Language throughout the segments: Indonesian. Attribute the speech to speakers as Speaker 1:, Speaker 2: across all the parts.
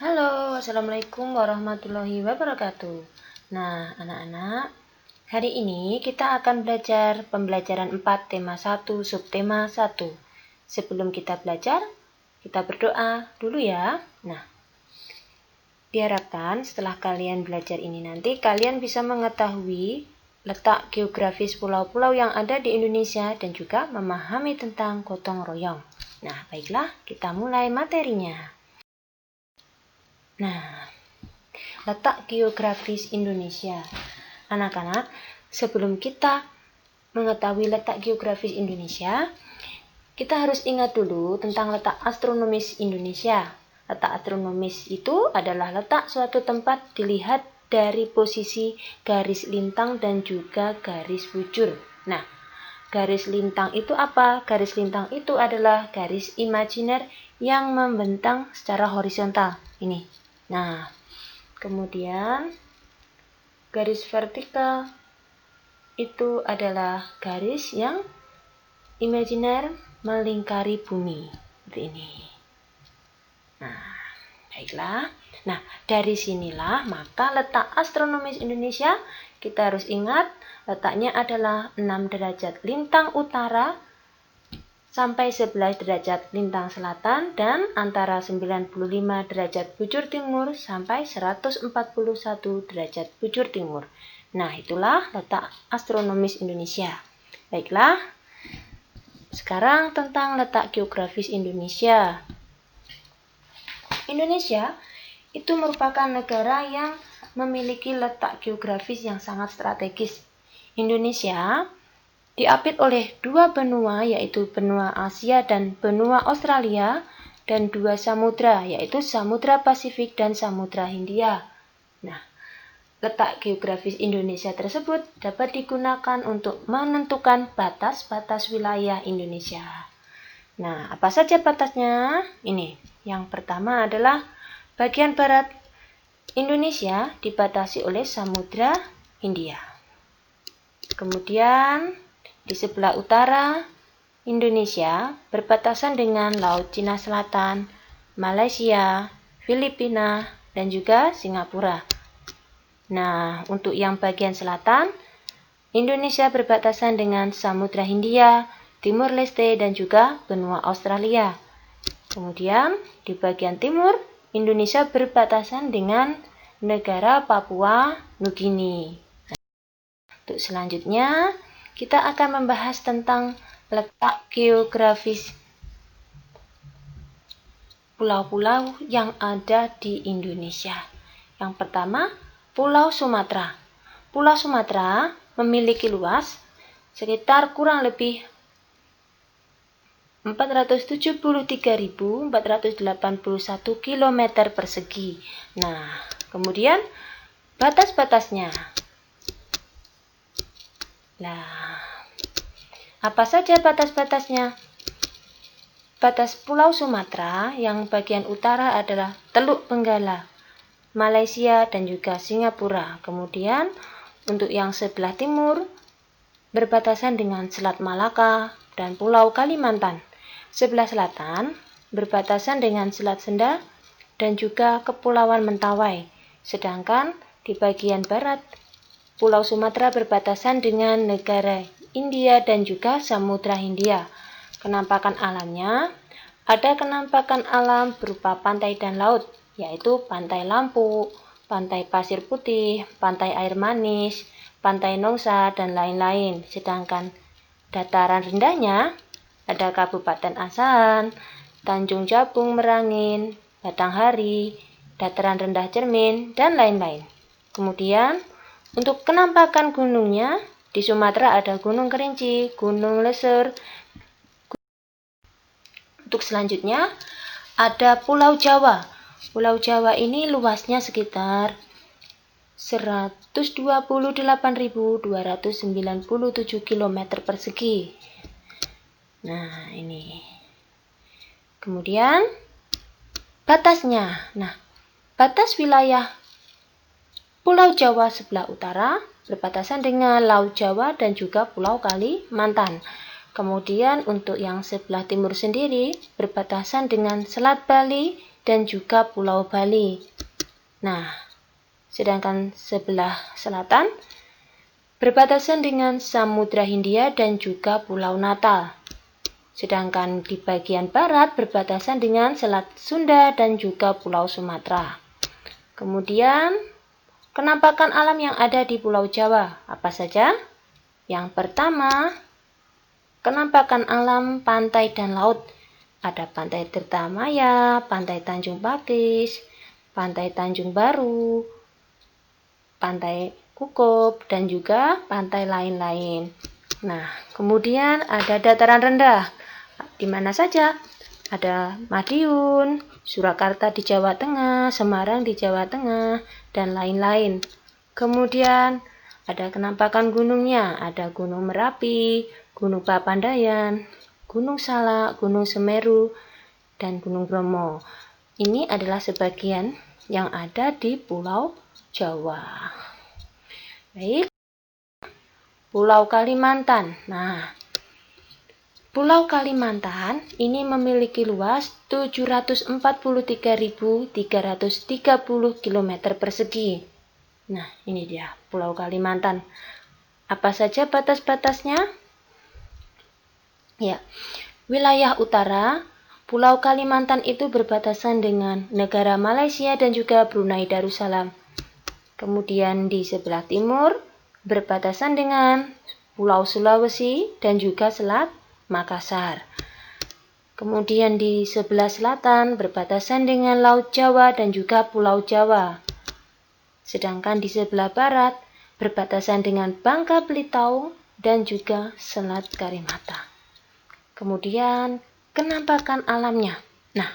Speaker 1: Halo, Assalamualaikum warahmatullahi wabarakatuh. Nah, anak-anak, hari ini kita akan belajar pembelajaran 4 tema 1 subtema 1. Sebelum kita belajar, kita berdoa dulu ya. Nah, diharapkan setelah kalian belajar ini nanti kalian bisa mengetahui letak geografis pulau-pulau yang ada di Indonesia dan juga memahami tentang gotong royong. Nah, baiklah, kita mulai materinya. Nah, letak geografis Indonesia. Anak-anak, sebelum kita mengetahui letak geografis Indonesia, kita harus ingat dulu tentang letak astronomis Indonesia. Letak astronomis itu adalah letak suatu tempat dilihat dari posisi garis lintang dan juga garis bujur. Nah, garis lintang itu apa? Garis lintang itu adalah garis imajiner yang membentang secara horizontal. Ini. Nah, kemudian garis vertikal itu adalah garis yang imajiner melingkari bumi. Seperti ini. Nah, baiklah. Nah, dari sinilah maka letak astronomis Indonesia kita harus ingat letaknya adalah 6 derajat lintang utara sampai 11 derajat lintang selatan dan antara 95 derajat bujur timur sampai 141 derajat bujur timur. Nah, itulah letak astronomis Indonesia. Baiklah, sekarang tentang letak geografis Indonesia. Indonesia itu merupakan negara yang memiliki letak geografis yang sangat strategis. Indonesia diapit oleh dua benua, yaitu benua Asia dan benua Australia, dan dua samudra, yaitu Samudra Pasifik dan Samudra Hindia. Nah, letak geografis Indonesia tersebut dapat digunakan untuk menentukan batas-batas wilayah Indonesia. Nah, apa saja batasnya? Ini. Yang pertama adalah bagian barat Indonesia dibatasi oleh Samudra Hindia. Kemudian di sebelah utara Indonesia berbatasan dengan Laut Cina Selatan, Malaysia, Filipina, dan juga Singapura. Nah, untuk yang bagian selatan, Indonesia berbatasan dengan Samudra Hindia, Timur Leste, dan juga benua Australia. Kemudian di bagian timur, Indonesia berbatasan dengan negara Papua Nugini. Untuk selanjutnya, kita akan membahas tentang letak geografis pulau-pulau yang ada di Indonesia. Yang pertama, Pulau Sumatera. Pulau Sumatera memiliki luas sekitar kurang lebih 473.481 km persegi. Nah, kemudian batas-batasnya. Nah, apa saja batas-batasnya? Batas Pulau Sumatera yang bagian utara adalah Teluk Benggala, Malaysia, dan juga Singapura. Kemudian untuk yang sebelah timur berbatasan dengan Selat Malaka dan Pulau Kalimantan. Sebelah selatan berbatasan dengan Selat Sunda dan juga Kepulauan Mentawai. Sedangkan di bagian barat Pulau Sumatera berbatasan dengan negara India dan juga Samudra Hindia. Kenampakan alamnya, ada kenampakan alam berupa pantai dan laut, yaitu Pantai Lampu, Pantai Pasir Putih, Pantai Air Manis, Pantai Nongsa, dan lain-lain. Sedangkan dataran rendahnya ada Kabupaten Asahan, Tanjung Jabung Merangin, Batanghari, Dataran Rendah Cermin, dan lain-lain. Kemudian untuk kenampakan gunungnya, di Sumatera ada Gunung Kerinci, Gunung Lesser. Untuk selanjutnya, ada Pulau Jawa. Pulau Jawa ini luasnya sekitar 128.297 km persegi. Nah, ini. Kemudian, batasnya. Nah, batas wilayah Pulau Jawa sebelah utara berbatasan dengan Laut Jawa dan juga Pulau Kalimantan. Kemudian untuk yang sebelah timur sendiri berbatasan dengan Selat Bali, dan juga Pulau Bali. Nah, sedangkan sebelah selatan berbatasan dengan Samudra Hindia dan juga Pulau Natal. Sedangkan di bagian barat berbatasan dengan Selat Sunda dan juga Pulau Sumatera. Kemudian, penampakan alam yang ada di Pulau Jawa apa saja? Yang pertama, penampakan alam pantai dan laut. Ada Pantai Tirtamaya, Pantai Tanjung Pakis, Pantai Tanjung Baru, Pantai Kukup, dan juga pantai lain-lain. Nah, kemudian ada dataran rendah. Di mana saja? Ada Madiun, Surakarta di Jawa Tengah, Semarang di Jawa Tengah, dan lain-lain. Kemudian ada kenampakan gunungnya, ada Gunung Merapi, Gunung Papandayan, Gunung Salak, Gunung Semeru, dan Gunung Bromo. Ini adalah sebagian yang ada di Pulau Jawa. Baik, Pulau Kalimantan. Nah, Pulau Kalimantan ini memiliki luas 743.330 km persegi. Nah, ini dia Pulau Kalimantan. Apa saja batas-batasnya? Ya, wilayah utara Pulau Kalimantan itu berbatasan dengan negara Malaysia dan juga Brunei Darussalam. Kemudian di sebelah timur berbatasan dengan Pulau Sulawesi dan juga Selat Makassar. Kemudian di sebelah selatan berbatasan dengan Laut Jawa dan juga Pulau Jawa. Sedangkan di sebelah barat berbatasan dengan Bangka Belitung dan juga Selat Karimata. Kemudian kenampakan alamnya. Nah,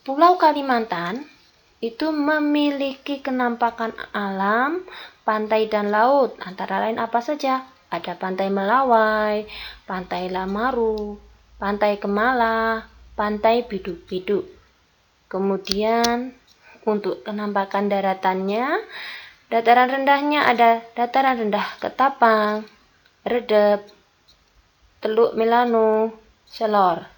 Speaker 1: Pulau Kalimantan itu memiliki kenampakan alam, pantai dan laut. Antara lain apa saja? Ada Pantai Melawai, Pantai Lamaru, Pantai Kemala, Pantai Biduk-Biduk. Kemudian untuk kenampakan daratannya, dataran rendahnya ada dataran rendah Ketapang, Redep, Teluk Milano, Selor.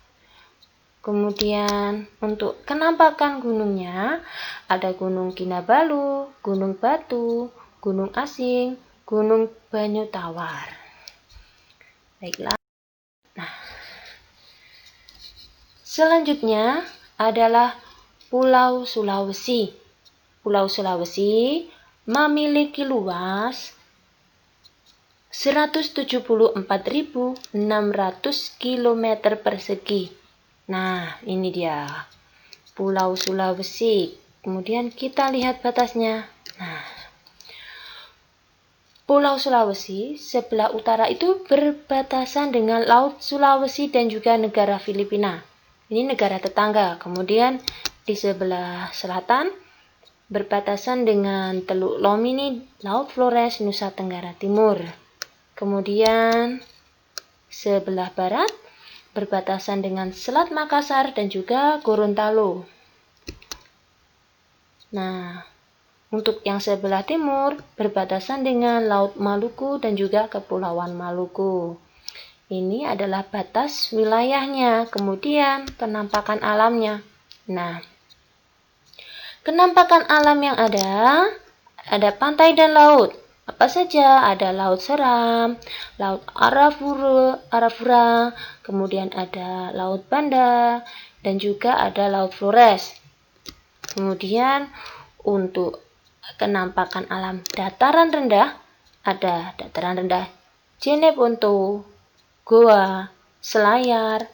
Speaker 1: Kemudian untuk kenampakan gunungnya ada Gunung Kinabalu, Gunung Batu, Gunung Asing, Gunung Banyutawar. Baiklah. Nah, selanjutnya adalah Pulau Sulawesi. Pulau Sulawesi memiliki luas 174.600 km persegi. Nah, ini dia Pulau Sulawesi. Kemudian kita lihat batasnya. Nah, Pulau Sulawesi sebelah utara itu berbatasan dengan Laut Sulawesi dan juga negara Filipina. Ini negara tetangga. Kemudian di sebelah selatan berbatasan dengan Teluk Lomini, Laut Flores, Nusa Tenggara Timur. Kemudian sebelah barat berbatasan dengan Selat Makassar dan juga Gorontalo. Nah, untuk yang sebelah timur berbatasan dengan Laut Maluku dan juga Kepulauan Maluku. Ini adalah batas wilayahnya, kemudian penampakan alamnya. Nah, kenampakan alam yang ada pantai dan laut. Apa saja? Ada Laut Seram, Laut Arafura, kemudian ada Laut Banda, dan juga ada Laut Flores. Kemudian untuk kenampakan alam dataran rendah, ada dataran rendah Jeneponto, Goa, Selayar,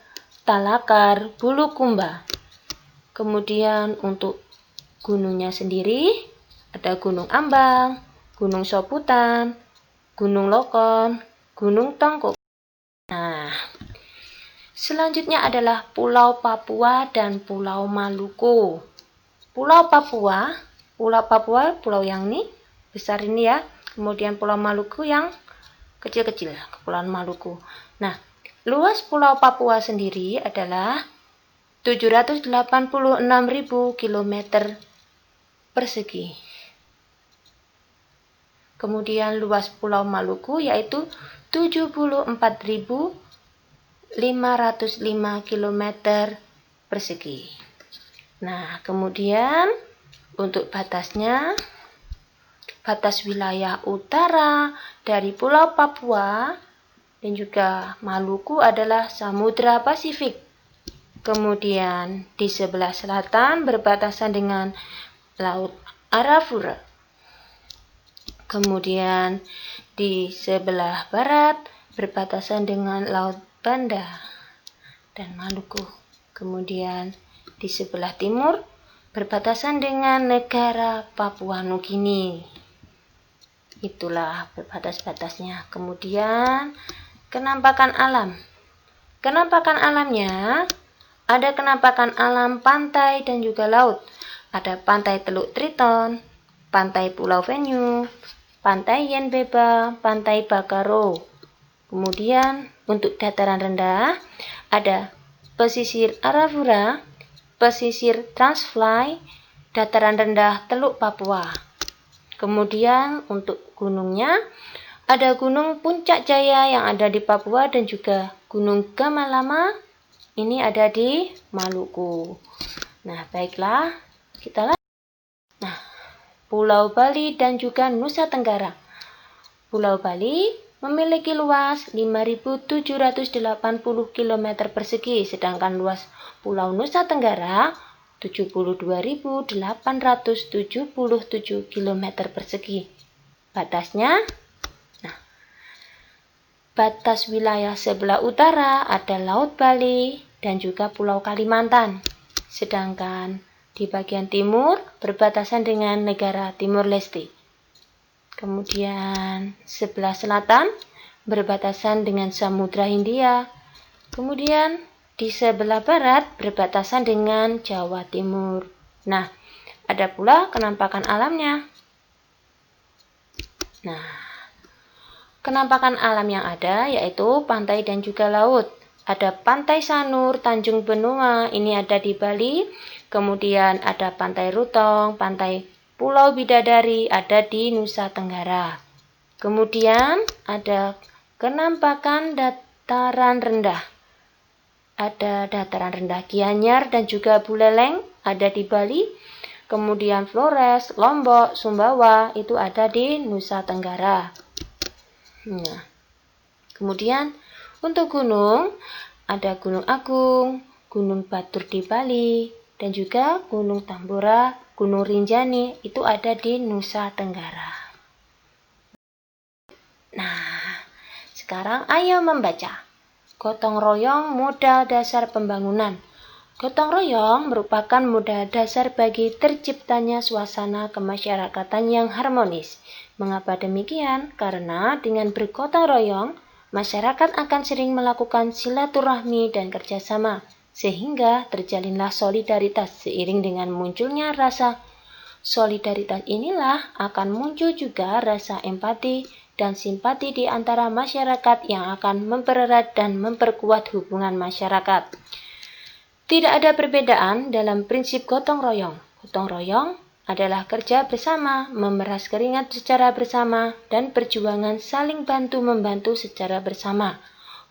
Speaker 1: Talakar, Bulukumba. Kemudian untuk gunungnya sendiri, ada Gunung Ambang, Gunung Soputan, Gunung Lokon, Gunung Tongkok. Nah, selanjutnya adalah Pulau Papua dan Pulau Maluku. Pulau Papua, pulau yang ini besar ini ya. Kemudian Pulau Maluku yang kecil-kecil, Kepulauan Maluku. Nah, luas Pulau Papua sendiri adalah 786.000 km persegi. Kemudian luas Pulau Maluku yaitu 74.505 km persegi. Nah, kemudian untuk batasnya, batas wilayah utara dari Pulau Papua dan juga Maluku adalah Samudra Pasifik. Kemudian di sebelah selatan berbatasan dengan Laut Arafura. Kemudian di sebelah barat berbatasan dengan Laut Banda dan Maluku. Kemudian di sebelah timur berbatasan dengan negara Papua Nugini. Itulah batas-batasnya. Kemudian kenampakan alam. Kenampakan alamnya ada kenampakan alam pantai dan juga laut. Ada pantai Teluk Triton, pantai Pulau Venue, pantai Yenbeba, pantai Bakaro. Kemudian untuk dataran rendah ada pesisir Arafura, pesisir Transfly, dataran rendah Teluk Papua. Kemudian untuk gunungnya ada Gunung Puncak Jaya yang ada di Papua dan juga Gunung Gamalama ini ada di Maluku. Nah, baiklah, kita lanjut. Nah, Pulau Bali dan juga Nusa Tenggara. Pulau Bali memiliki luas 5.780 km persegi, sedangkan luas Pulau Nusa Tenggara 72.877 km persegi. Batasnya, nah, batas wilayah sebelah utara ada Laut Bali dan juga Pulau Kalimantan. Sedangkan di bagian timur berbatasan dengan negara Timor Leste. Kemudian sebelah selatan berbatasan dengan Samudra Hindia. Kemudian di sebelah barat berbatasan dengan Jawa Timur. Nah, ada pula kenampakan alamnya. Nah, kenampakan alam yang ada yaitu pantai dan juga laut. Ada Pantai Sanur, Tanjung Benoa, ini ada di Bali. Kemudian ada Pantai Rutong, Pantai Pulau Bidadari, ada di Nusa Tenggara. Kemudian ada kenampakan dataran rendah. Ada dataran rendah Gianyar dan juga Buleleng, ada di Bali. Kemudian Flores, Lombok, Sumbawa, itu ada di Nusa Tenggara. Nah, kemudian untuk gunung, ada Gunung Agung, Gunung Batur di Bali, dan juga Gunung Tambora, Gunung Rinjani, itu ada di Nusa Tenggara. Nah, sekarang ayo membaca. Gotong royong modal dasar pembangunan. Gotong royong merupakan modal dasar bagi terciptanya suasana kemasyarakatan yang harmonis. Mengapa demikian? Karena dengan bergotong royong, masyarakat akan sering melakukan silaturahmi dan kerjasama, sehingga terjalinlah solidaritas. Seiring dengan munculnya rasa solidaritas inilah akan muncul juga rasa empati dan simpati di antara masyarakat yang akan mempererat dan memperkuat hubungan masyarakat. Tidak ada perbedaan dalam prinsip gotong royong. Gotong royong adalah kerja bersama, memeras keringat secara bersama, dan perjuangan saling bantu-membantu secara bersama.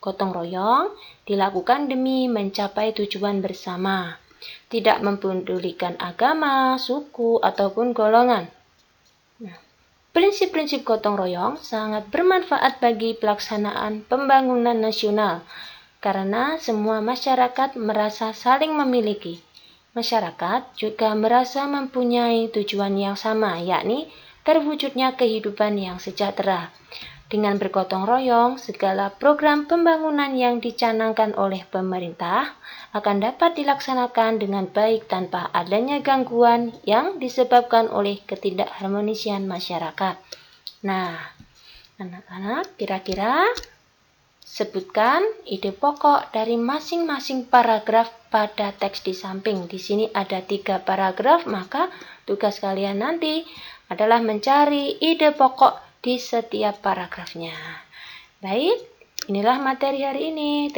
Speaker 1: Gotong royong dilakukan demi mencapai tujuan bersama, tidak mempedulikan agama, suku, ataupun golongan. Nah, prinsip-prinsip gotong royong sangat bermanfaat bagi pelaksanaan pembangunan nasional, karena semua masyarakat merasa saling memiliki. Masyarakat juga merasa mempunyai tujuan yang sama, yakni terwujudnya kehidupan yang sejahtera. Dengan bergotong royong, segala program pembangunan yang dicanangkan oleh pemerintah akan dapat dilaksanakan dengan baik tanpa adanya gangguan yang disebabkan oleh ketidakharmonisian masyarakat. Nah, anak-anak, kira-kira sebutkan ide pokok dari masing-masing paragraf pada teks di samping. Di sini ada 3 paragraf, maka tugas kalian nanti adalah mencari ide pokok di setiap paragrafnya. Baik, inilah materi hari ini.